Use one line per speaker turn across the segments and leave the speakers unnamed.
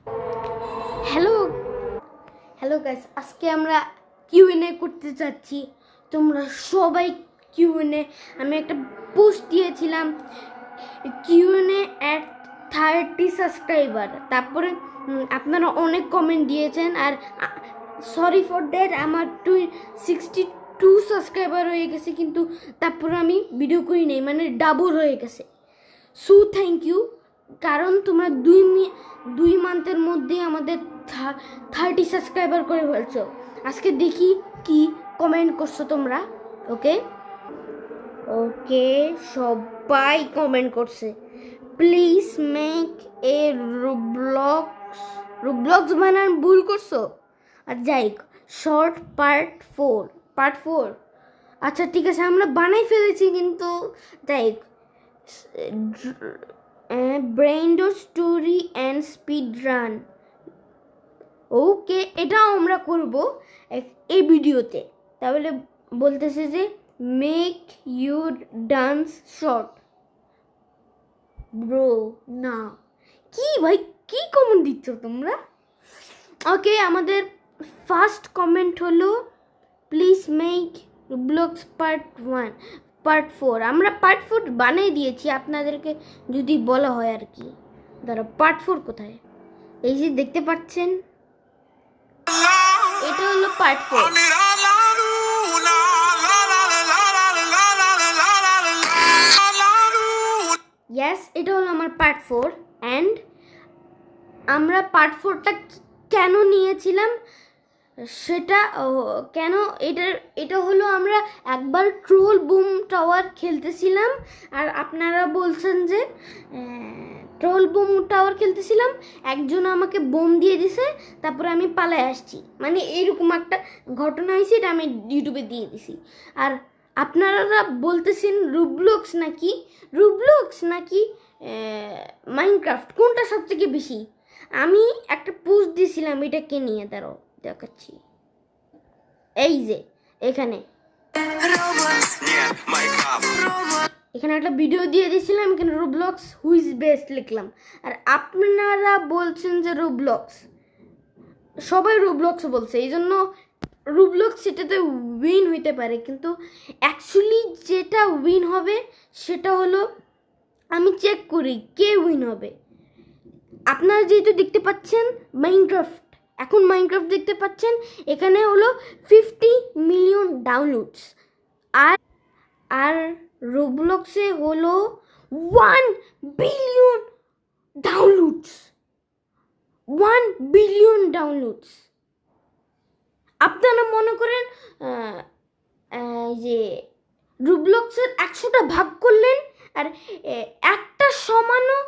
Hello hello guys, আজকে আমরা QnA করতে যাচ্ছি। তোমরা সবাই কিউএনএ, আমি একটা পোস্ট দিয়েছিলাম কিউএনএ অ্যাট 30 সাবস্ক্রাইবার। তারপরে আপনারা অনেক কমেন্ট দিয়েছেন, আর সরি ফর দ্যাট আমার 62 সাবস্ক্রাইবার হয়ে গেছে, কিন্তু তারপরে আমি ভিডিও করি নাই, মানে ডাবল হয়ে গেছে। সো থ্যাংক ইউ, কারণ তোমরা 2 মান্থের মধ্যে আমাদের 30 সাবস্ক্রাইবার করে ফেলছো। আজকে দেখি কি কমেন্ট করছো তোমরা। ওকে ওকে, সবাই কমেন্ট করছে প্লিজ মেক এ রুবলক্স বানান ভুল করছো। আর যাই শর্ট পার্ট 4। আচ্ছা ঠিক আছে, আমরা বানাই ফেলেছি, কিন্তু যাই ব্রেইনডোর স্টোরি অ্যান্ড স্পিড রান। ওকে, এটাও আমরা করব এই ভিডিওতে। তাহলে বলতেছে যে make your dance short bro. না কি ভাই, কি কমেন্ট দিচ্ছ তোমরা? ওকে, আমাদের ফার্স্ট কমেন্ট হলো প্লিজ মেক রুবলক্স পার্ট 4। আমরা পার্ট 4 বানিয়ে দিয়েছি, আপনাদেরকে যদি বলা হয় আর কি। দাঁড়া, পার্ট 4 কোথায়? এই যে দেখতে পাচ্ছেন, এটা হলো পার্ট 4। ইয়েস, এটা হলো আমার পার্ট 4। অ্যান্ড আমরা পার্ট 4টা কেন নিয়েছিলাম সেটা কেন, এটা হলো আমরা একবার ট্রোল বুম টাওয়ার খেলতেছিলাম, আর আপনারা বলছেন যে ট্রোল বুম টাওয়ার খেলতেছিলাম, একজন আমাকে বোম দিয়ে দিছে, তারপরে আমি পালায় আসছি, মানে এইরকম একটা ঘটনা হয়েছে, এটা আমি ইউটিউবে দিয়ে দিছি। আর আপনারা বলতেছেন রুবলক্স নাকি মাইনক্রাফট, কোনটা সবথেকে বেশি? আমি একটা পোস্ট দিয়েছিলাম এটাকে নিয়ে, দাঁড়াও দেখাচ্ছি। এই যে এখানে একটা ভিডিও দিয়ে দিয়েছিলাম, এখানে রুবলক্স হুইজ বেস্ট লিখলাম, আর আপনারা বলছেন যে রুবলক্স, সবাই রুবলক্স বলছে, এই জন্য রুবলক্স সেটাতে উইন হইতে পারে, কিন্তু অ্যাকচুয়ালি যেটা উইন হবে সেটা হলো, আমি চেক করি কে উইন হবে। আপনারা যেহেতু দেখতে পাচ্ছেন মাইনক্রাফট, এখন মাইনক্রাফট দেখতে পাচ্ছেন, এখানে হলো 50 মিলিয়ন ডাউনলোডস, আর রোবলক্সে হলো 1 বিলিয়ন ডাউনলোডস। আপনারা মনে করেন যে রোবলক্সের 100টা ভাগ করলেন, আর একটা সমানও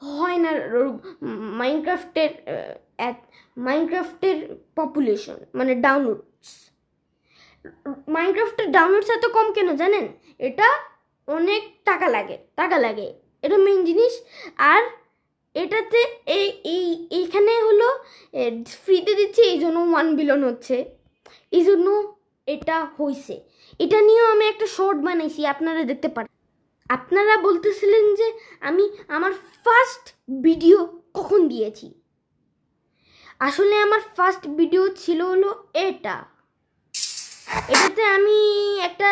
হয় না মাইনক্রাফটের পপুলেশন, মানে ডাউনলোডস। মাইনক্রাফটের ডাউনলোডস এত কম কেন জানেন? এটা অনেক টাকা লাগে, এটা মেইন জিনিস। আর এটাতে এইখানে হলো ফ্রিতে দিচ্ছে, এই জন্য 1 বিলিয়ন হচ্ছে, এই জন্য এটা হয়েছে। এটা নিয়েও আমি একটা শর্ট বানাইছি, আপনারা দেখতে পারেন। আপনারা বলতেছিলেন যে আমি আমার ফার্স্ট ভিডিও কখন দিয়েছি। আসলে আমার ফার্স্ট ভিডিও ছিল হলো এটাতে আমি একটা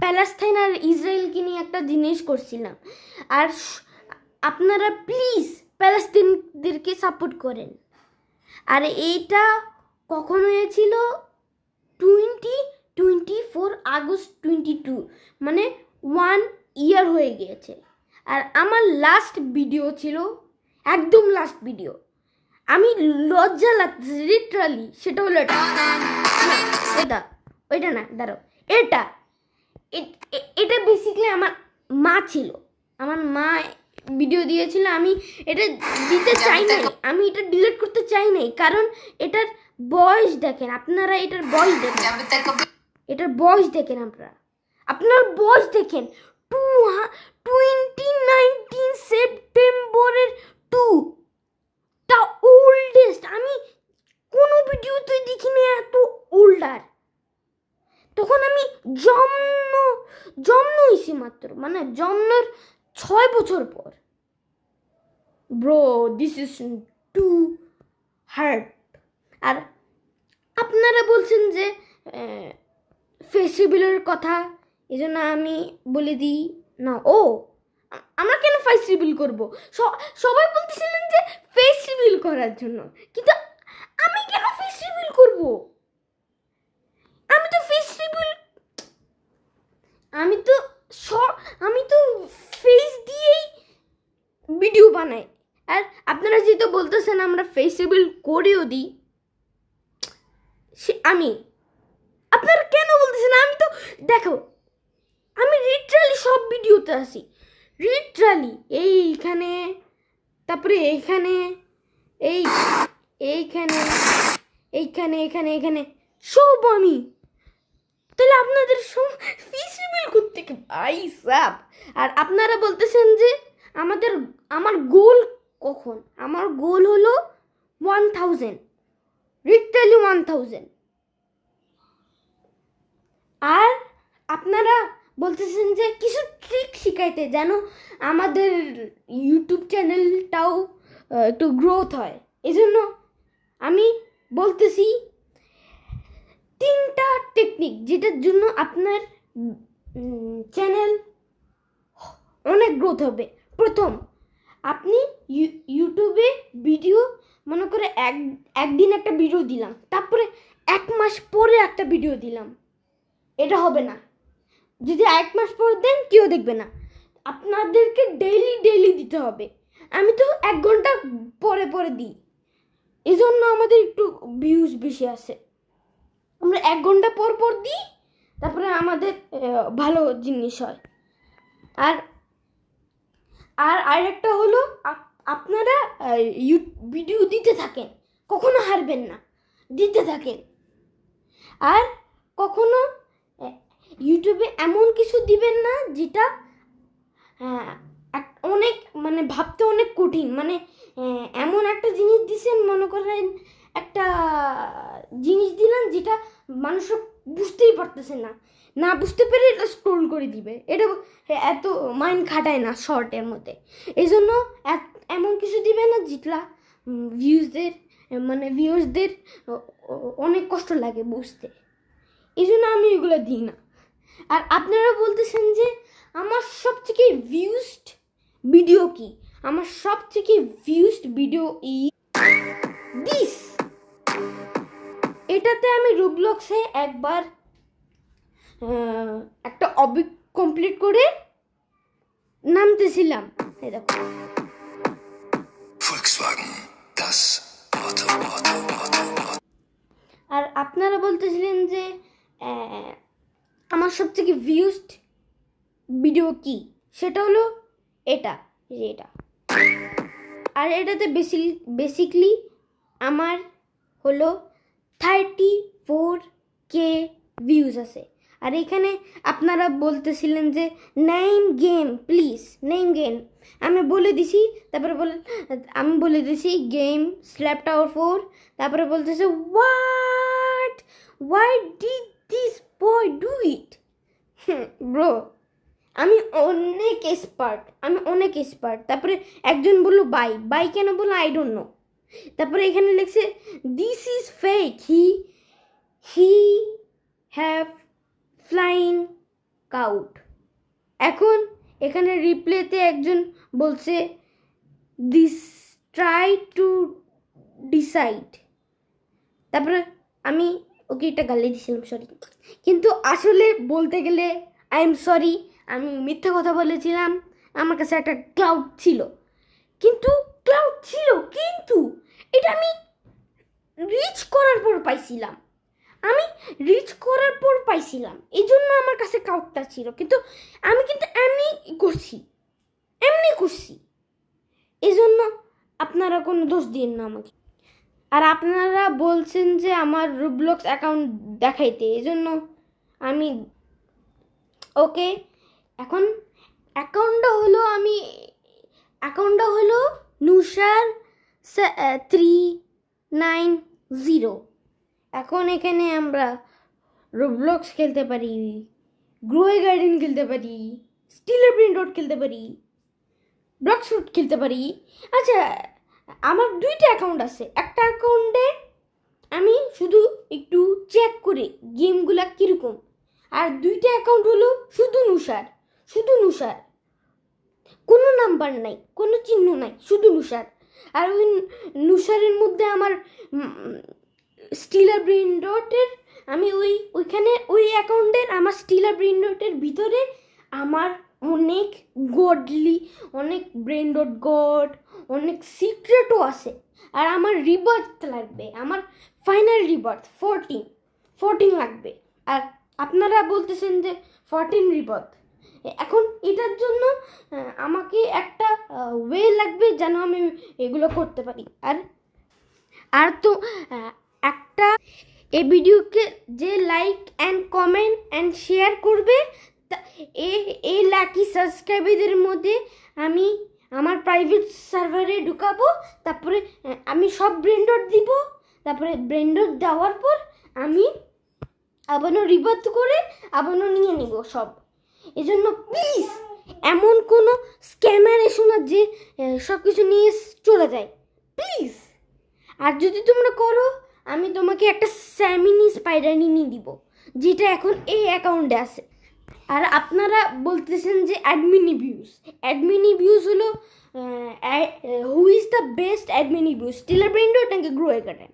প্যালেস্তাইন আর ইসরায়েলকে নিয়ে একটা জিনিস করছিলাম। আর আপনারা প্লিজ প্যালেস্তাইনদেরকে সাপোর্ট করেন। আর এইটা কখন হয়েছিল? 24 আগস্ট 22, মানে 1 ইয়ার হয়ে গিয়েছে। আর আমার লাস্ট ভিডিও ছিল, একদম লাস্ট ভিডিও, আমি লজ্জা লাগতেছে লিটারালি, সেটা হলো ওইটা না, দাঁড়াও, এটা বেসিক্যালি আমার মা ছিল, আমার মা ভিডিও দিয়েছিল, আমি এটা দিতে চাই নাই, আমি এটা ডিলিট করতে চাই নাই, কারণ এটার বয়স দেখেন, আপনারা এটার বয়স দেখেন, আপনার বয়স দেখেন 2019 সেপ্টেম্বরের 2, তা ওল্ডেস্ট। আমি কোনো ভিডিওতে দেখিনি এত ওল্ডার। তখন আমি জন্ম হয়েছি মাত্র, মানে জন্মের 6 বছর পর, bro this is too hard. আর আপনারা বলছেন যে ফেস রিভিলের কথা, এই জন্য আমি বলে দিই না। ও আমরা কেন ফেস রিভিল করবো? সবাই বলতেছিলেন যে ফেস রিভিল করার জন্য, কিন্তু আমি কেন ফেস রিভিল করব? আমি তো ফেস রিভিল, আমি তো ফেস দিয়েই ভিডিও বানাই। আর আপনারা যেহেতু বলতেছেন আমরা ফেস রিভিল করেও দিই, আপনারা কেন বলতেছেন? আমি তো দেখো, আমি লিটারালি সব ভিডিওতে আসি, লিটারালি এইখানে, তারপরে এইখানে, এইখানে, এখানে সব আমি। তাহলে আপনাদের ফেস রিভিল করতে কি ভাই সাব? আর আপনারা বলতেছেন যে আমার গোল কখন? আমার গোল হলো 1000, লিটারালি 1000। আর আপনারা বলতেছেন যে কিছু ট্রিক শিখাইতে, যেন আমাদের ইউটিউব চ্যানেলটাও একটু গ্রোথ হয়। এই জন্য আমি বলতেছি 3টা টেকনিক, যেটার জন্য আপনার চ্যানেল অনেক গ্রোথ হবে। প্রথম, আপনি ইউটিউবে ভিডিও, মনে করে একদিন একটা ভিডিও দিলাম, তারপরে 1 মাস পরে একটা ভিডিও দিলাম, এটা হবে না। যদি 1 মাস পর দেন কেউ দেখবে না, আপনাদেরকে ডেইলি দিতে হবে। আমি তো 1 ঘন্টা পরে দিই, এই জন্য আমাদের একটু ভিউজ বেশি আসে। আমরা 1 ঘন্টা পর দিই, তারপরে আমাদের ভালো জিনিস হয়। আর আরেকটা হলো, আপনারা ভিডিও দিতে থাকেন, কখনো হারবেন না, দিতে থাকেন। আর কখনো ইউটিউবে এমন কিছু দিবেন না যেটা অনেক ভাবতে অনেক কঠিন। এমন একটা জিনিস দিছেন, মনে করেন একটা জিনিস দিলেন যেটা মানুষ বুঝতেই পারতেছে না বুঝতে পেরে এটা স্ক্রোল করে দিবে, এটা এত মাইন্ড খাটায় না শর্টের মধ্যে। এই জন্য এমন কিছু দিবে না যেটা ভিউয়ার্সদের অনেক কষ্ট লাগে বুঝতে, এই জন্য আমি এগুলো দিই না। আর আপনারা বলতেছেন যে আমার সবথেকে ভিউজড ভিডিও কি? আমার সবথেকে ভিউজড ভিডিও দিস। এটাতে আমি রোবলক্সে একবার একটা অবজেক্ট কমপ্লিট করে নামতেছিলাম, এই দেখো Volkswagen, das Auto. আর আপনারা বলতেছিলেন যে আমার সবথেকে ভিউজড ভিডিও কি? সেটা হলো এটা। আর এটাতে বেসিকলি আমার হলো 34K ভিউজ আছে। আর এখানে আপনারা বলতেছিলেন যে name game, please name game. আমি বলে দিছি, তারপরে আমি বলে দিছি গেম স্ল্যাপ টাওয়ার 4। তারপরে বলতেছে why did this boy do it? Bro, আমি অনেক এক্সপার্ট। তারপরে একজন বললো বাই কেন বললো আই ডোন্ট নো। তারপরে এখানে লিখছে this is fake, he have flying cout. এখন এখানে রিপ্লেতে একজন বলছে দিস ট্রাই টু ডিসাইড। তারপরে আমি ওকে এটা গালি দিয়েছিলাম, সরি। কিন্তু আসলে বলতে গেলে আই এম সরি, আমি মিথ্যা কথা বলেছিলাম। আমার কাছে একটা ক্লাউড ছিল, কিন্তু এটা আমি রিচ করার পর পাইছিলাম। এই জন্য আমার কাছে ক্লাউডটা ছিল, কিন্তু আমি এমনি করছি। এই জন্য আপনারা কোনো দোষ দিন না আমাকে। আর আপনারা বলছেন যে আমার রোবলক্স অ্যাকাউন্ট দেখাইতে, এই জন্য আমি ওকে। এখন অ্যাকাউন্টটা হলো নুসার 390। এখন এখানে আমরা রোবলক্স খেলতে পারি, গ্রোয়ে গার্ডেন খেলতে পারি, স্টিলার প্রিন্ট রোড খেলতে পারি, ব্লক শুট খেলতে পারি। আচ্ছা, আমার দুইটা অ্যাকাউন্ট আছে। একটা অ্যাকাউন্টে আমি শুধু একটু চেক করি গেমগুলা কীরকম, আর দুইটা অ্যাকাউন্ট হলো শুধু নুসার, কোনো নাম্বার নাই, কোনো চিহ্ন নাই, শুধু নুসার। আর ওই নুসারের মধ্যে আমার স্টিলার ব্রেন ডটের, আমি ওইখানে ওই অ্যাকাউন্টের আমার স্টিলার ব্রেন ডটের ভিতরে আমার অনেক অনেক ব্রেন ডট গড, অনেক সিক্রেটও আছে। আর আমার রিবার্থ লাগবে, আমার ফাইনাল রিবার্থ 14 লাগবে। আর আপনারা বলতেছেন যে 14 রিবার্থ, এখন এটার জন্য আমাকে একটা ওয়ে লাগবে যেন আমি এগুলো করতে পারি। আর তো একটা এই ভিডিওকে যে like and comment and share করবে, এই লাকি সাবস্ক্রাইবারদের মধ্যে আমি আমার প্রাইভেট সার্ভারে ঢুকাবো। তারপরে আমি সব ব্রেন্ডর দিব, তারপরে ব্রেন্ডর দেওয়ার পর আমি আবারও রিবার্থ করে আবারও নিয়ে নিব সব। এজন্য প্লিজ এমন কোনো স্ক্যামার এসো না যে সব কিছু নিয়ে চলে যায়, প্লিজ। আর যদি তোমরা করো, আমি তোমাকে একটা স্যামিনি স্পাইডার নিয়ে দিব, যেটা এখন এই অ্যাকাউন্টে আছে। আর আপনারা বলতেছেন যে অ্যাডমিন রিভিউজ হলো who is the best admin reviews, Steal a Brainrot নাকি গ্রোয়ে গার্ডেন।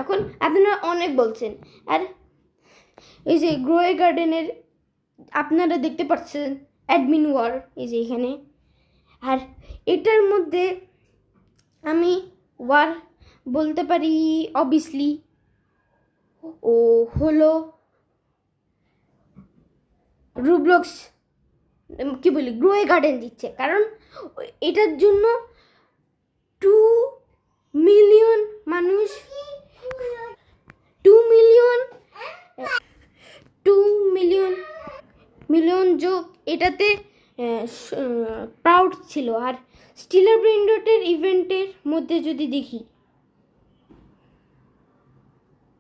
এখন আপনারা অনেক বলছেন, আর এই যে গ্রোয়ে গার্ডেনের আপনারা দেখতে পাচ্ছেন অ্যাডমিন ওয়ার, এই যে এখানে। আর এটার মধ্যে আমি ওয়ার বলতে পারি অবভিয়াসলি ও হলো রুবলক্স, কি বলি, গ্রোয়ে গার্ডেন দিচ্ছে, কারণ এটার জন্য 2 মিলিয়ন মানুষ, 2 মিলিয়ন যোগ এটাতে প্রাউড ছিল। আর স্টিলার ব্রেন ডটের ইভেন্টের মধ্যে যদি দেখি,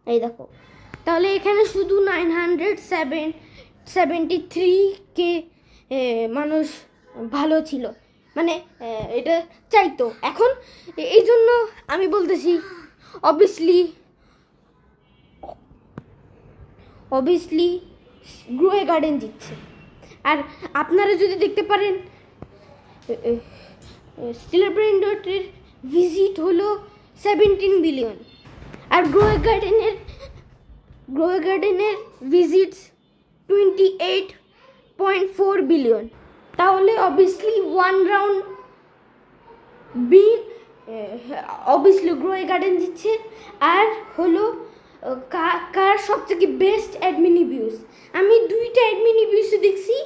এই দেখো, তাহলে এখানে শুধু 973K মানুষ ভালো ছিল, মানে এটা চাইতো। এখন এই জন্য আমি বলতেছি অবভিয়াসলি গ্রোয়ে গার্ডেন জিতছে। আর আপনারা যদি দেখতে পারেন স্টিলার ব্রেন ডটের ভিজিট হলো 17 বিলিয়ন, আর গ্রোয়ে গার্ডেনের ভিজিটস 28.4 বিলিয়ন। তাহলে অবভিয়াসলি অবভিয়াসলি গ্রোয়ে গার্ডেন জিতছে। আর হলো কার সবথেকে বেস্ট অ্যাডমিন রিভিউজ, আমি দুইটা অ্যাডমিন রিভিউজ দেখছি,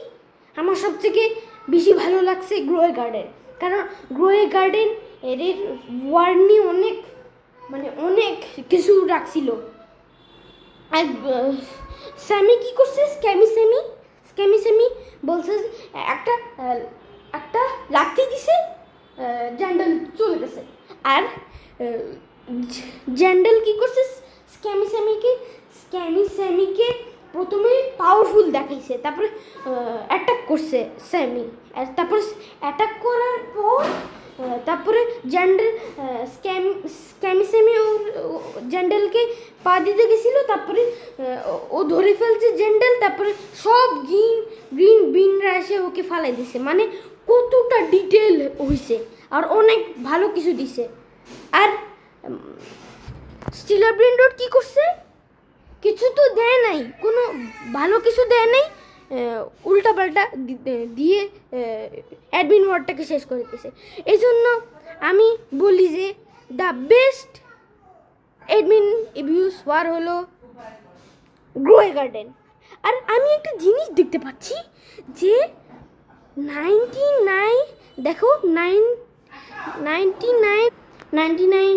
আমার সবথেকে বেশি ভালো লাগছে গ্রোয়ে গার্ডেন, কারণ গ্রোয়ে গার্ডেন এর ওয়ার্নি অনেক কিছু রাখছিল। আর স্যামি কি করছে, স্ক্যামি বলছে একটা লাঠি দিছে, জ্যান্ডেল চলে গেছে। আর জ্যান্ডেল কি করছে, স্ক্যামিকে প্রথমে পাওয়ারফুল দেখাইছে, তারপরে অ্যাটাক করছে স্যামি। আর তারপর অ্যাটাক করার পর তারপরে স্ক্যামি ও জ্যান্ডেলকে পা দিতে গেছিল, তারপরে ও ধরে ফেলছে জ্যান্ডেল, তারপরে সব গ্রিন বিনরা এসে ওকে ফালাই দিছে। মানে কতটা ডিটেল হয়েছে, আর অনেক ভালো কিছু দিছে। আর স্টিলার ব্রেন ডট কি করছে, কিছু তো দেয় নাই, কোনো ভালো কিছু দেয় নাই, উল্টাপাল্টা দিয়ে অ্যাডমিন ওয়ার্ডটাকে শেষ করে দিয়েছে। এই জন্য আমি বলি যে the best admin reviews war হলো গ্রোয়ে গার্ডেন। আর আমি একটা জিনিস দেখতে পাচ্ছি যে 99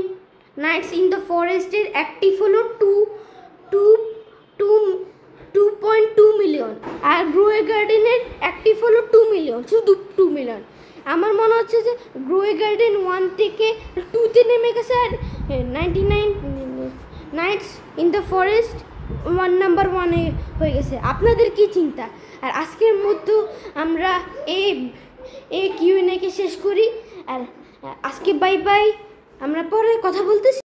নাইটস ইন দ্য ফরেস্টের অ্যাক্টিভ হলো 2.2 মিলিয়ন, আর গ্রোয়ে গার্ডেনের অ্যাক্টিভ হলো 2 মিলিয়ন, শুধু 2 মিলিয়ন। আমার মনে হচ্ছে যে গ্রোয়ে গার্ডেন 1 থেকে 2তে নেমে গেছে, আর 99 nights in the forest number 1 হয়ে গেছে। আপনাদের কি চিন্তা? আর আজকের মতো আমরা এই এই কিউএনএ কে শেষ করি। আর আজকে বাই বাই, আমরা পরে কথা বলতেছি।